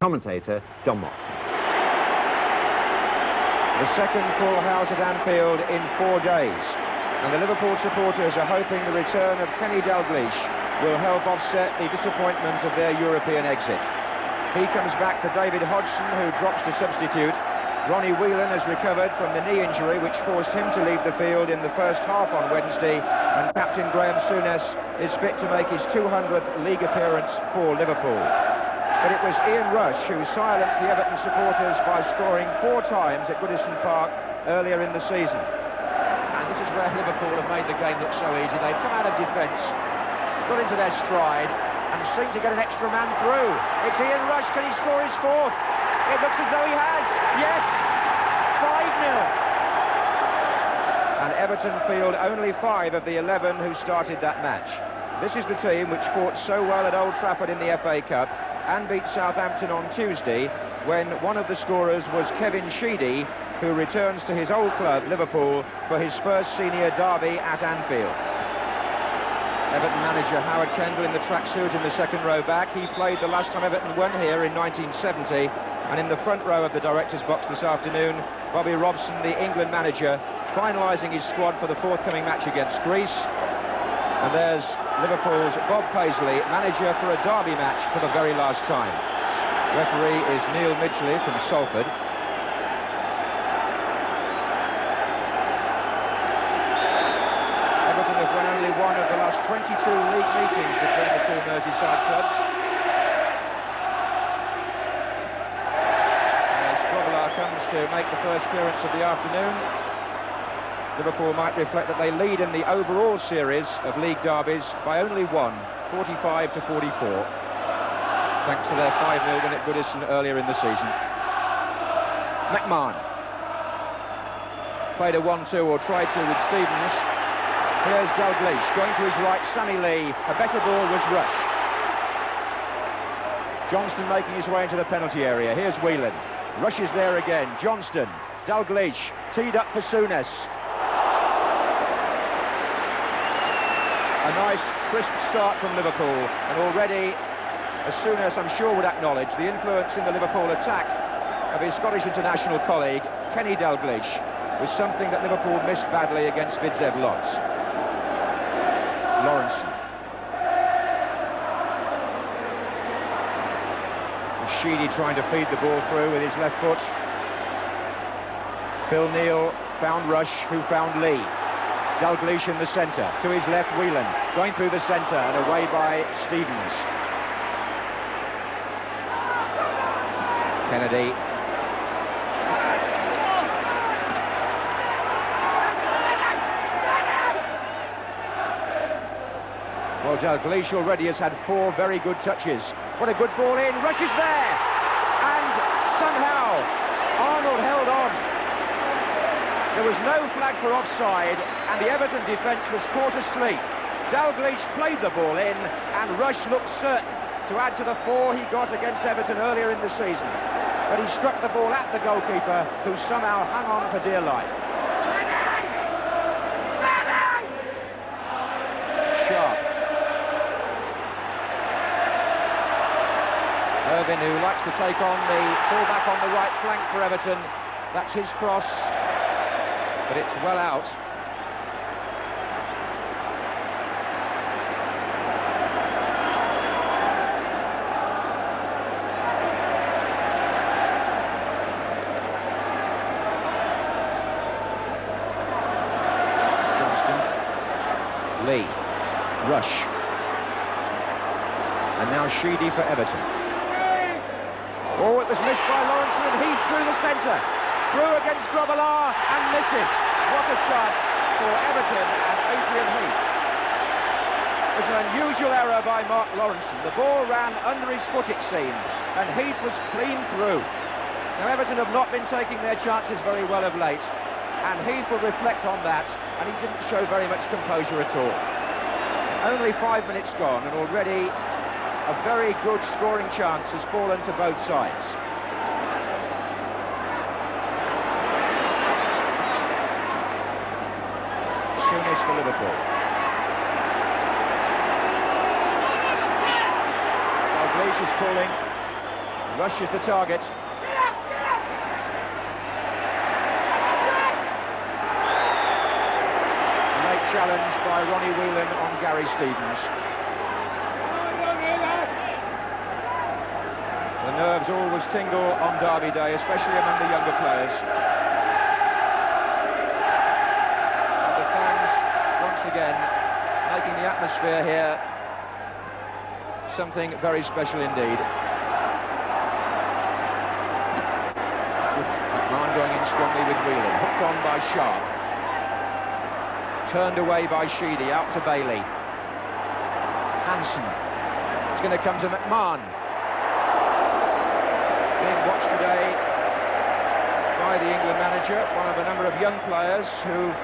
Commentator John Watson. The second full house at Anfield in 4 days, and the Liverpool supporters are hoping the return of Kenny Dalglish will help offset the disappointment of their European exit. He comes back for David Hodgson, who drops to substitute. Ronnie Whelan has recovered from the knee injury which forced him to leave the field in the first half on Wednesday, and captain Graham Souness is fit to make his 200th league appearance for Liverpool. But it was Ian Rush who silenced the Everton supporters by scoring 4 times at Goodison Park earlier in the season. And this is where Liverpool have made the game look so easy. They've come out of defence, got into their stride, and seem to get an extra man through. It's Ian Rush. Can he score his 4th? It looks as though he has. Yes! 5-0. And Everton field only 5 of the 11 who started that match. This is the team which fought so well at Old Trafford in the FA Cup and beat Southampton on Tuesday, when one of the scorers was Kevin Sheedy, who returns to his old club, Liverpool, for his first senior derby at Anfield. Everton manager Howard Kendall in the tracksuit in the second row back. He played the last time Everton won here in 1970, and in the front row of the director's box this afternoon, Bobby Robson, the England manager, finalising his squad for the forthcoming match against Greece. And there's Liverpool's Bob Paisley, manager for a derby match for the very last time. Referee is Neil Midgley from Salford. Everton have won only one of the last 22 league meetings between the two Merseyside clubs. As Grobbelaar comes to make the first clearance of the afternoon, Liverpool might reflect that they lead in the overall series of league derbies by only 1, 45 to 44, thanks to their 5-0 win at Goodison earlier in the season. McMahon played a 1-2, or tried to, with Stevens. Here's Dalglish going to his right, Sammy Lee. A better ball was Rush. Johnston making his way into the penalty area. Here's Whelan. Rush is there again. Johnston, Dalglish teed up for Souness. A nice, crisp start from Liverpool, and already, as Souness, I'm sure, would acknowledge the influence in the Liverpool attack of his Scottish international colleague, Kenny Dalglish, was something that Liverpool missed badly against Widzew Łódź. Lawrenson. Sheedy trying to feed the ball through with his left foot. Phil Neal found Rush, who found Lee. Dalglish in the centre, to his left Whelan, going through the centre and away by Stevens. Kennedy. Well, Dalglish already has had 4 very good touches. What a good ball in, Rush is there! And somehow Arnold held on. There was no flag for offside, and the Everton defence was caught asleep. Dalglish played the ball in, and Rush looked certain to add to the 4 he got against Everton earlier in the season. But he struck the ball at the goalkeeper, who somehow hung on for dear life. Sharp. Irvine, who likes to take on the fullback on the right flank for Everton. That's his cross, but it's well out. Johnston, Lee, Rush, and now Sheedy for Everton. Oh, it was missed by Lawrence, and he's through the centre. Through against Grobbelaar and misses. What a chance for Everton and Adrian Heath. It was an unusual error by Mark Lawrenson. The ball ran under his foot, it seemed, and Heath was clean through. Now, Everton have not been taking their chances very well of late, and Heath will reflect on that, and he didn't show very much composure at all. Only 5 minutes gone, and already a very good scoring chance has fallen to both sides. Souness for Liverpool. Dalglish is calling. Rush is the target. Late challenge by Ronnie Whelan on Gary Stevens. The nerves always tingle on Derby Day, especially among the younger players. And the fans, once again, making the atmosphere here something very special indeed. McMahon going in strongly with Whelan, hooked on by Sharp. Turned away by Sheedy, out to Bailey. Hansen. It's going to come to McMahon. Being watched today by the England manager, one of a number of young players who've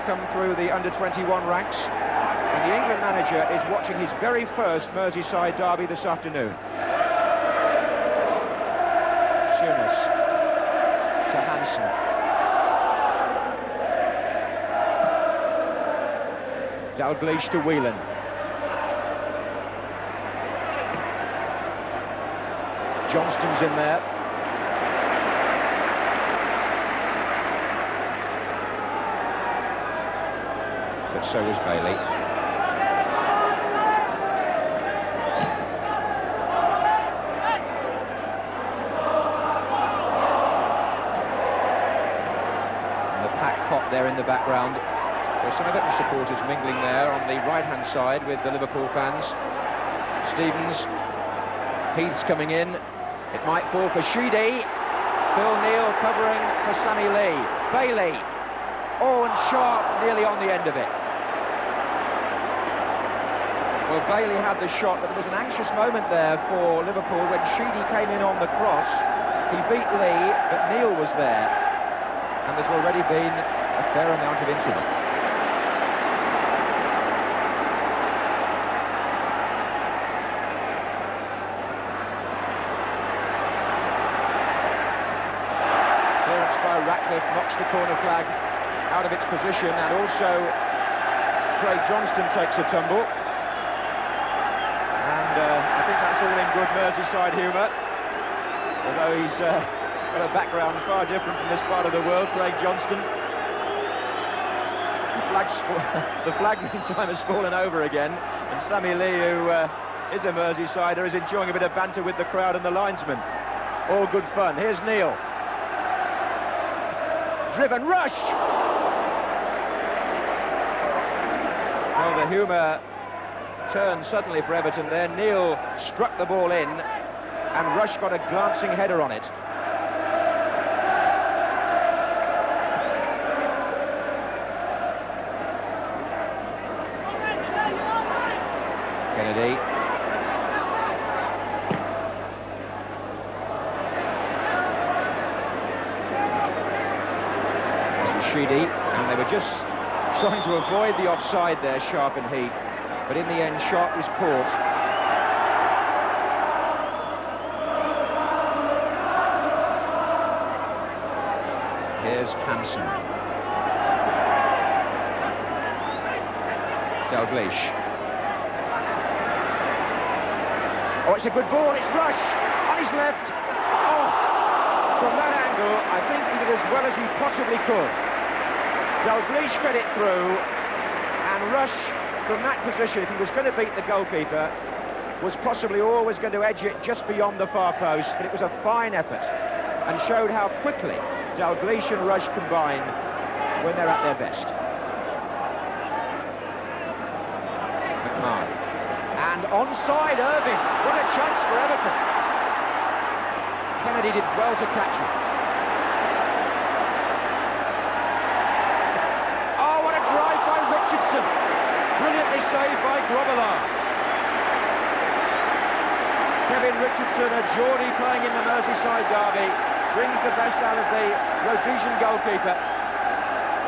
come through the under-21 ranks. And the England manager is watching his very first Merseyside derby this afternoon. Souness to Hansen. Dalglish to Whelan. Johnston's in there. But so was Bailey. And the pack pot there in the background. There's some Everton supporters mingling there on the right-hand side with the Liverpool fans. Stevens, Heath's coming in. It might fall for Sheedy. Phil Neal covering for Sammy Lee. Bailey. Oh, and Sharp nearly on the end of it. Well, Bailey had the shot, but there was an anxious moment there for Liverpool when Sheedy came in on the cross. He beat Lee, but Neal was there. And there's already been a fair amount of incident. Ratcliffe knocks the corner flag out of its position, and also Craig Johnston takes a tumble. And I think that's all in good Merseyside humour, although he's got a background far different from this part of the world, Craig Johnston. The flag meantime has fallen over again, and Sammy Lee, who is a Merseysider, is enjoying a bit of banter with the crowd and the linesman. All good fun. Here's Neal. Driven, Rush! Well, the humour turned suddenly for Everton there. Neal struck the ball in, and Rush got a glancing header on it. Kennedy. Sheedy, and they were just trying to avoid the offside there, Sharp and Heath, but in the end Sharp was caught. Here's Hansen. Dalglish. Oh, it's a good ball, it's Rush on his left. Oh, from that angle I think he did as well as he possibly could. Dalglish fed it through, and Rush, from that position, if he was going to beat the goalkeeper, was possibly always going to edge it just beyond the far post, but it was a fine effort, and showed how quickly Dalglish and Rush combine when they're at their best. McMahon. And onside, Irving. What a chance for Everton. Kennedy did well to catch it. Brilliantly saved by Grobbelaar. Kevin Richardson, a Geordie playing in the Merseyside derby, brings the best out of the Rhodesian goalkeeper.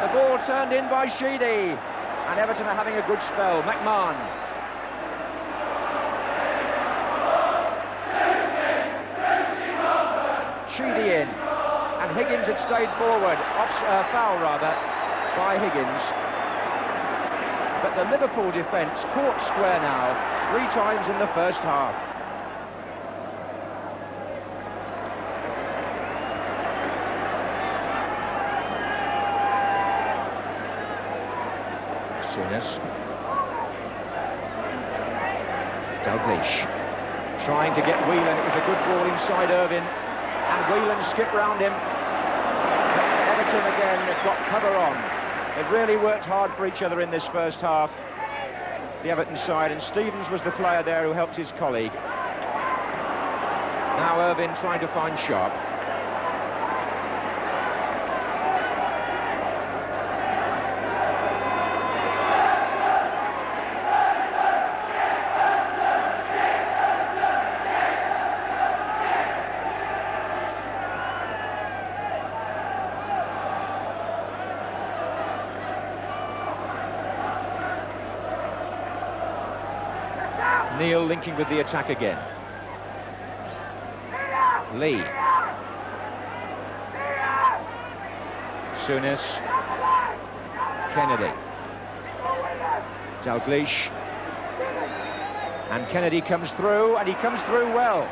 The ball turned in by Sheedy, and Everton are having a good spell. McMahon. Sheedy in, and Higgins had stayed forward, foul rather, by Higgins. But the Liverpool defence caught square now 3 times in the first half. Souness. Dalglish trying to get Whelan. It was a good ball inside Irvine, and Whelan skipped round him. Everton again have got cover on. They've really worked hard for each other in this first half, the Everton side, and Stevens was the player there who helped his colleague. Now Irvine trying to find Sharp. Neil linking with the attack again. Lee. Souness. Kennedy. Dalglish. And Kennedy comes through, and he comes through well.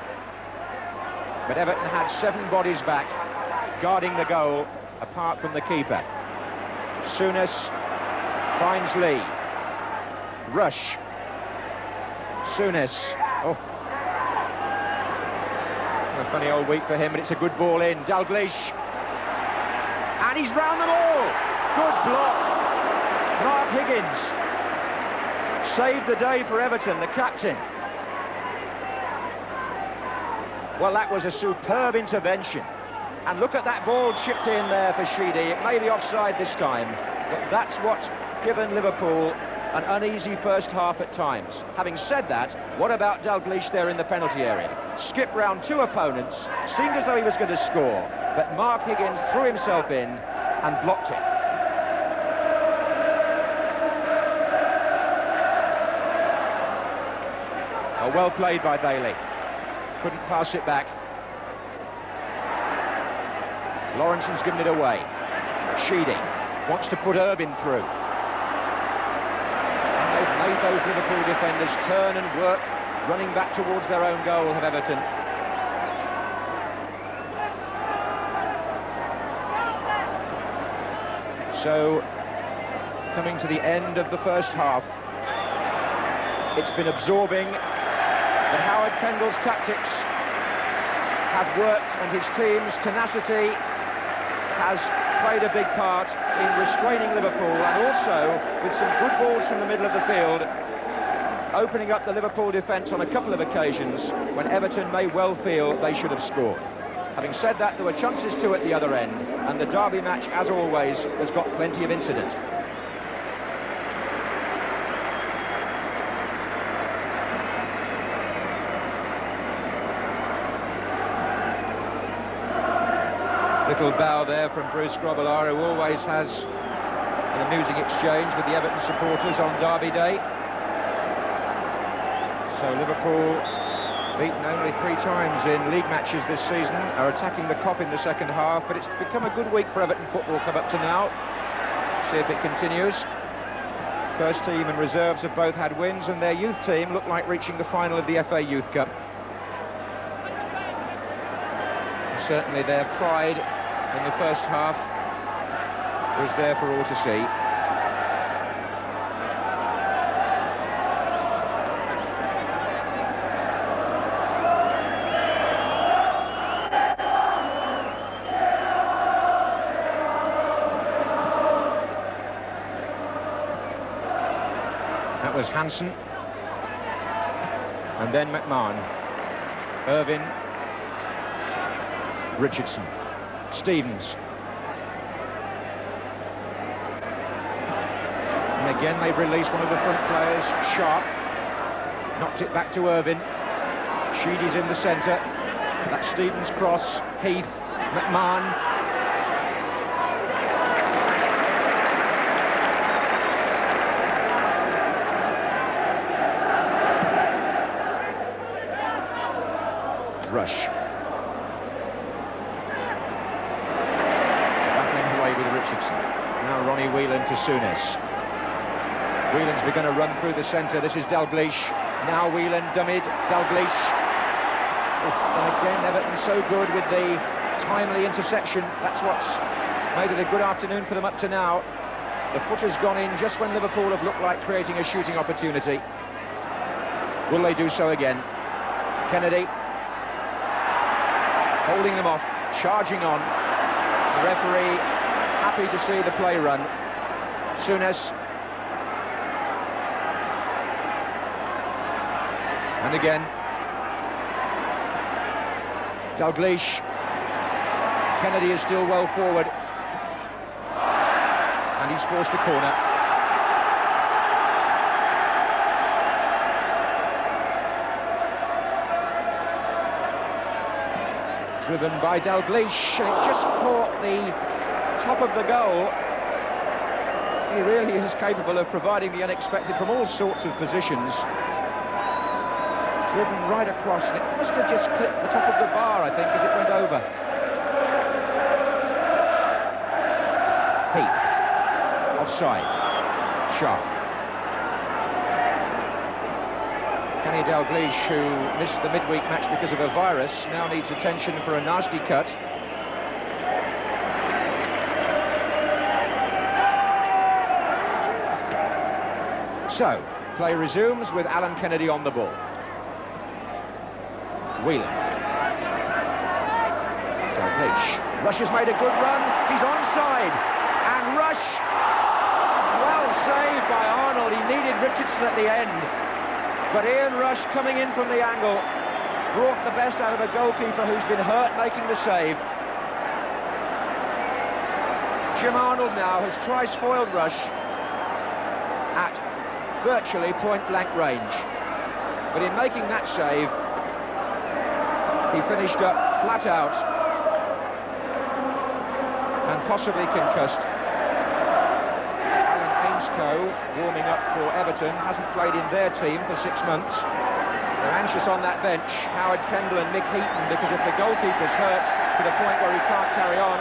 But Everton had 7 bodies back, guarding the goal, apart from the keeper. Souness finds Lee. Rush. Souness. Oh. A funny old week for him, but it's a good ball in. Dalglish. And he's round them all. Good block. Mark Higgins saved the day for Everton, the captain. Well, that was a superb intervention. And look at that ball chipped in there for Sheedy. It may be offside this time, but that's what's given Liverpool an uneasy first half at times. Having said that, what about Dalglish there in the penalty area? Skipped round 2 opponents, seemed as though he was going to score, but Mark Higgins threw himself in and blocked it. Oh, well played by Bailey. Couldn't pass it back. Lawrenson's given it away. Sheedy wants to put Irvine through. Made those Liverpool defenders turn and work, running back towards their own goal of Everton. So, coming to the end of the first half, it's been absorbing that Howard Kendall's tactics have worked, and his team's tenacity has played a big part in restraining Liverpool, and also with some good balls from the middle of the field, opening up the Liverpool defence on a couple of occasions when Everton may well feel they should have scored. Having said that, there were chances too at the other end, and the derby match, as always, has got plenty of incident. Little bow there from Bruce Grobbelaar, who always has an amusing exchange with the Everton supporters on Derby Day. So Liverpool, beaten only 3 times in league matches this season, are attacking the Kop in the second half, but it's become a good week for Everton Football Club up to now. See if it continues. First team and reserves have both had wins, and their youth team look like reaching the final of the FA Youth Cup. And certainly their pride in the first half was there for all to see. That was Hansen, and then McMahon, Irvine, Richardson, Stevens, and again they've released one of the front players, Sharp, knocked it back to Irvine. Sheedy's in the centre. That's Stevens' cross. Heath, McMahon. Rush. Battling away with Richardson. Now Ronnie Whelan to Souness. Whelan's begun to run through the centre. This is Dalglish. Now Whelan dummied. Dalglish. And again, Everton so good with the timely interception. That's what's made it a good afternoon for them up to now. The footer's gone in just when Liverpool have looked like creating a shooting opportunity. Will they do so again? Kennedy holding them off, charging on. The referee happy to see the play run. Souness. And again. Dalglish. Kennedy is still well forward. And he's forced a corner. Driven by Dalglish, and it just caught the top of the goal. He really is capable of providing the unexpected from all sorts of positions. Driven right across, and it must have just clipped the top of the bar, I think, as it went over. Heath. Offside. Sharp. Kenny Dalglish, who missed the midweek match because of a virus, now needs attention for a nasty cut. So, play resumes with Alan Kennedy on the ball. Whelan. Dalglish. Rush has made a good run. He's onside. And Rush, well saved by Arnold. He needed Richardson at the end. But Ian Rush, coming in from the angle, brought the best out of a goalkeeper who's been hurt making the save. Jim Arnold now has twice foiled Rush at virtually point-blank range. But in making that save, he finished up flat out and possibly concussed. Alan Ainscough, warming up for Everton, hasn't played in their team for 6 months. They're anxious on that bench, Howard Kendall and Mick Heaton, because if the goalkeeper's hurt to the point where he can't carry on,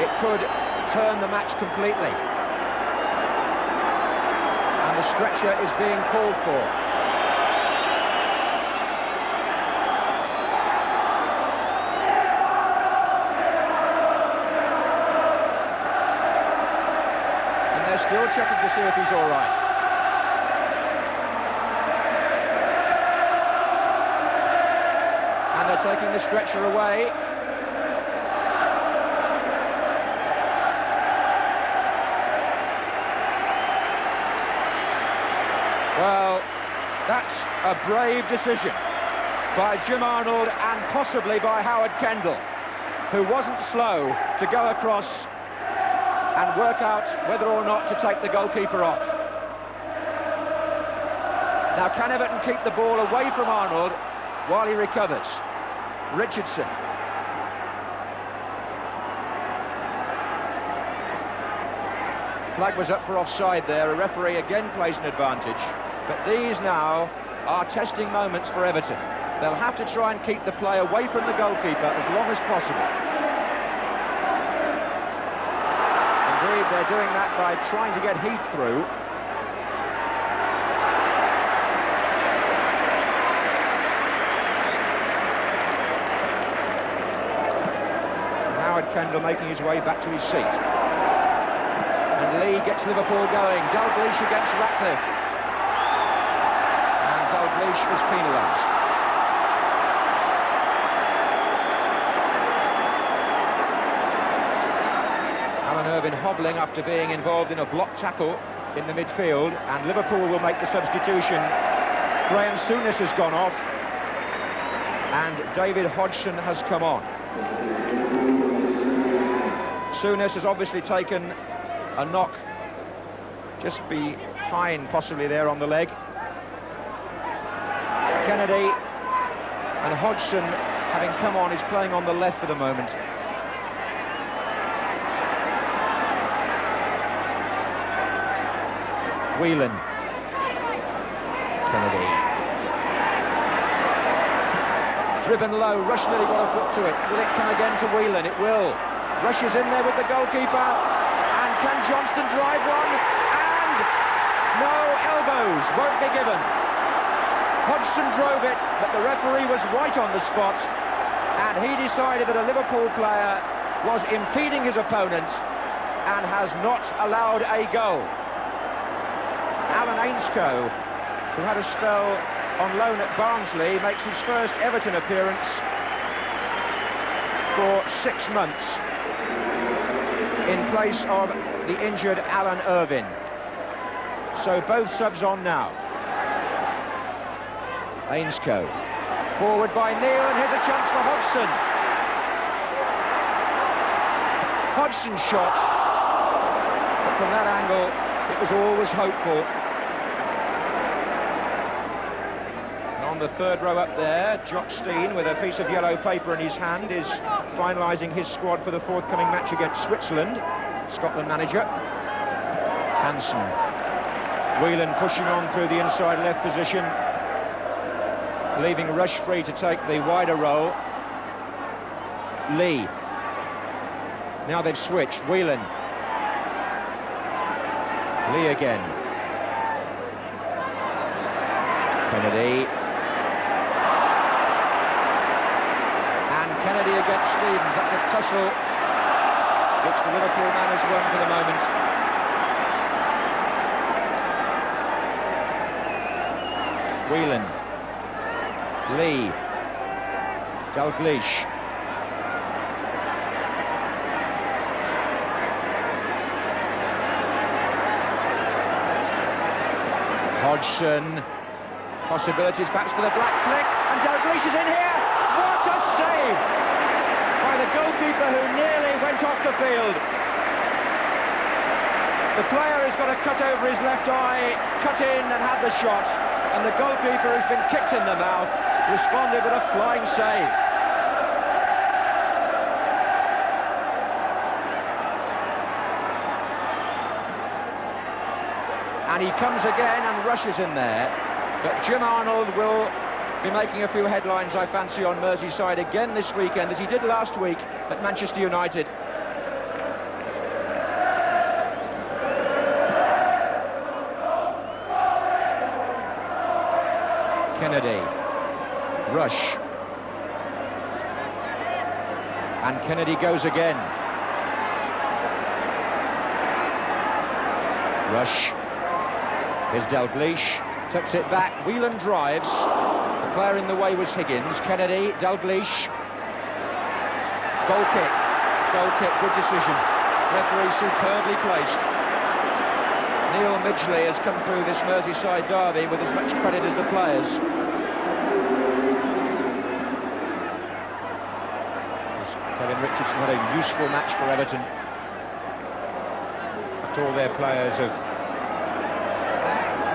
it could turn the match completely. And the stretcher is being called for. Still checking to see if he's all right. And they're taking the stretcher away. Well, that's a brave decision by Jim Arnold and possibly by Howard Kendall, who wasn't slow to go across and work out whether or not to take the goalkeeper off. Now, can Everton keep the ball away from Arnold while he recovers? Richardson. Flag was up for offside there. A referee again plays an advantage. But these now are testing moments for Everton. They'll have to try and keep the play away from the goalkeeper as long as possible. They're doing that by trying to get Heath through. Howard Kendall making his way back to his seat. And Lee gets Liverpool going. Dalglish against Ratcliffe. And Dalglish is penalised. Irvin hobbling after being involved in a block tackle in the midfield, and Liverpool will make the substitution. Graham Souness has gone off and David Hodgson has come on. Souness has obviously taken a knock just behind, possibly there on the leg. Kennedy and Hodgson, having come on, is playing on the left for the moment. Whelan. Kennedy. Driven low, Rush nearly got a foot to it. Will it come again to Whelan? It will. Rush is in there with the goalkeeper. And can Johnston drive one? And no, elbows won't be given. Hodgson drove it, but the referee was right on the spot. And he decided that a Liverpool player was impeding his opponent. and has not allowed a goal. Alan Ainscough, who had a spell on loan at Barnsley, makes his first Everton appearance for 6 months in place of the injured Alan Irvine. So both subs on now. Ainscough, forward by Neil, and here's a chance for Hodgson. Hodgson's shot, but from that angle it was always hopeful. And on the third row up there, Jock Stein, with a piece of yellow paper in his hand, is finalising his squad for the forthcoming match against Switzerland. Scotland manager Hansen. Whelan pushing on through the inside left position, leaving Rush free to take the wider role. Lee. Now they've switched. Whelan. Lee again. Kennedy. And Kennedy against Stevens. That's a tussle which the Liverpool man has won for the moment. Whelan. Lee. Dalglish. Hodgson. Possibilities perhaps for the black flick, and Dalglish is in here. What a save by the goalkeeper, who nearly went off the field. The player has got a cut over his left eye, cut in and had the shot, and the goalkeeper has been kicked in the mouth, responded with a flying save. And he comes again and rushes in there, but Jim Arnold will be making a few headlines, I fancy, on Merseyside again this weekend, as he did last week at Manchester United. Kennedy. Rush. And Kennedy goes again. Rush. Here's Dalglish. Tucks it back. Whelan drives. The player in the way was Higgins. Kennedy. Dalglish. Goal kick. Goal kick. Good decision. Referee superbly placed. Neil Midgley has come through this Merseyside derby with as much credit as the players. Kevin Richardson had a useful match for Everton. But all their players have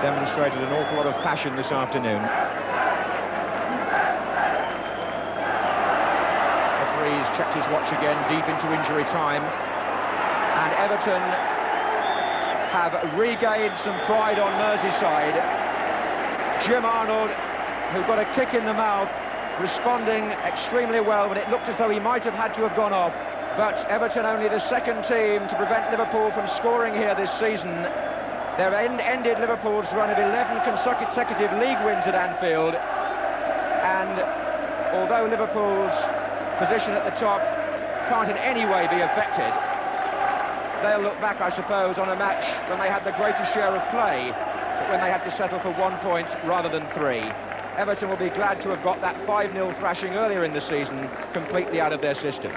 demonstrated an awful lot of passion this afternoon. Referee's checked his watch again, deep into injury time. And Everton have regained some pride on Merseyside. Jim Arnold, who got a kick in the mouth, responding extremely well when it looked as though he might have had to have gone off. But Everton only the second team to prevent Liverpool from scoring here this season. They've ended Liverpool's run of 11 consecutive league wins at Anfield. And although Liverpool's position at the top can't in any way be affected, they'll look back, I suppose, on a match when they had the greater share of play, but when they had to settle for 1 point rather than 3. Everton will be glad to have got that 5-0 thrashing earlier in the season completely out of their system.